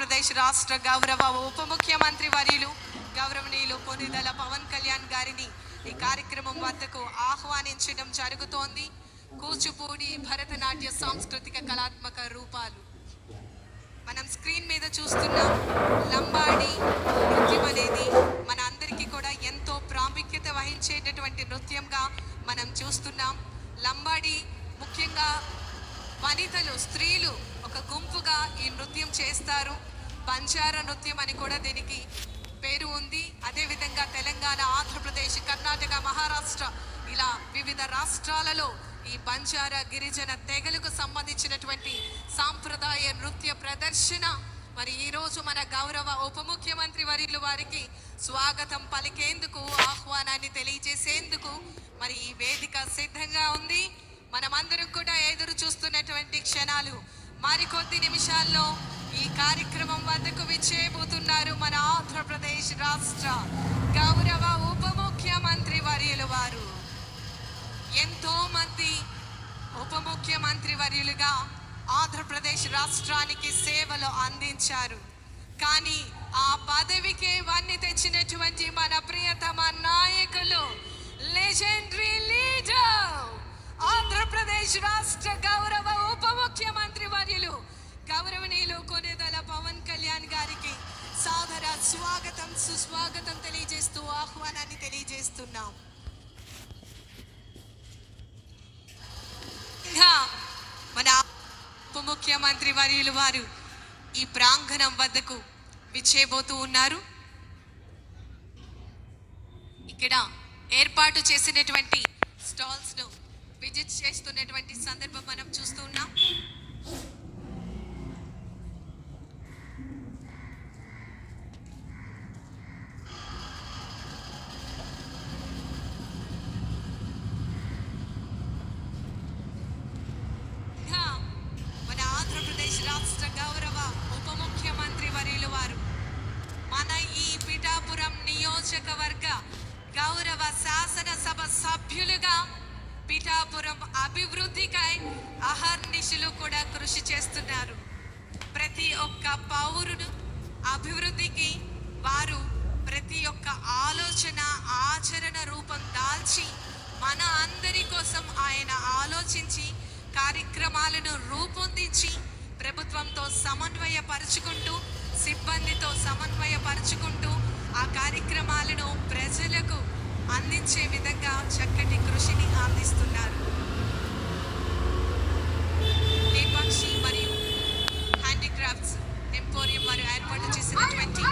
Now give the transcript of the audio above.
ఆంధ్రప్రదేశ్ రాష్ట్ర గౌరవ ఉప ముఖ్యమంత్రి వర్యులు గౌరవనీయులు కొనిదెల పవన్ కళ్యాణ్ గారిని ఈ కార్యక్రమం వద్దకు ఆహ్వానించడం జరుగుతోంది. కూచిపూడి భరతనాట్య సాంస్కృతిక కళాత్మక రూపాలు మనం స్క్రీన్ మీద చూస్తున్నాం. లంబాడి నృత్యం అనేది మన అందరికీ కూడా ఎంతో ప్రాముఖ్యత వహించేటటువంటి నృత్యంగా మనం చూస్తున్నాం. లంబాడి ముఖ్యంగా వనితలు, స్త్రీలు ఒక గుంపుగా ఈ నృత్యం చేస్తారు. బంజారా నృత్యం అని కూడా దీనికి పేరు ఉంది. అదేవిధంగా తెలంగాణ, ఆంధ్రప్రదేశ్, కర్ణాటక, మహారాష్ట్ర ఇలా వివిధ రాష్ట్రాలలో ఈ బంజారా గిరిజన తెగలకు సంబంధించినటువంటి సాంప్రదాయ నృత్య ప్రదర్శన మరి ఈరోజు మన గౌరవ ఉప ముఖ్యమంత్రి వర్యులు వారికి స్వాగతం పలికేందుకు, ఆహ్వానాన్ని తెలియజేసేందుకు మరి ఈ వేదిక సిద్ధంగా ఉంది. మనమందరం కూడా ఎదురు చూస్తున్నటువంటి క్షణాలు. మరికొద్ది నిమిషాల్లో ఈ కార్యక్రమం వద్దకు విచ్చేయబోతున్నారు మన ఆంధ్రప్రదేశ్ రాష్ట్ర గౌరవ ఉప ముఖ్యమంత్రి వర్యులు వారు. ఎంతో మంది ఉప ముఖ్యమంత్రి వర్యులుగా ఆంధ్రప్రదేశ్ రాష్ట్రానికి సేవలు అందించారు. కానీ ఆ పదవికే వన్ని తెచ్చినటువంటి మన ప్రియతమ నాయకులు, లెజెండరీ లీడర్, ఆంధ్రప్రదేశ్ రాష్ట్ర గౌరవ ఉప ముఖ్యమంత్రి వర్యులు గౌరవనీయులు కొనిదెల పవన్ కళ్యాణ్ గారికి సాదర స్వాగతం, సుస్వాగతం తెలియజేస్తూ ఆహ్వానాన్ని తెలియజేస్తున్నాం. మన ఉప ముఖ్యమంత్రి వర్యులు వారు ఈ ప్రాంగణం వద్దకు విచ్చేయబోతూ ఉన్నారు. ఇక్కడ ఏర్పాటు చేసినటువంటి స్టాల్స్ ను విజిట్ చేస్తున్నటువంటి సందర్భం మనం చూస్తూ ఉన్నాం. మన ఆంధ్రప్రదేశ్ రాష్ట్ర గౌరవ ఉప ముఖ్యమంత్రి వర్యులు వారు మన ఈ పిఠాపురం నియోజకవర్గ గౌరవ శాసనసభ సభ్యులుగా పిఠాపురం అభివృద్ధికై అహర్నిశలు కూడా కృషి చేస్తున్నారు. ప్రతి ఒక్క పౌరుడు అభివృద్ధికి వారు ప్రతి ఒక్క ఆలోచన, ఆచరణ రూపం దాల్చి మన అందరి కోసం ఆయన ఆలోచించి కార్యక్రమాలను రూపొందించి ప్రభుత్వంతో సమన్వయపరుచుకుంటూ, సిబ్బందితో సమన్వయపరుచుకుంటూ ఆ కార్యక్రమాలను ప్రజలకు అందించే విధంగా చక్కటి కృషిని అందిస్తున్నారు. లేపాక్షి మరియు హ్యాండీక్రాఫ్ట్స్ ఎంపోరియం వారు ఏర్పాటు చేసినటువంటి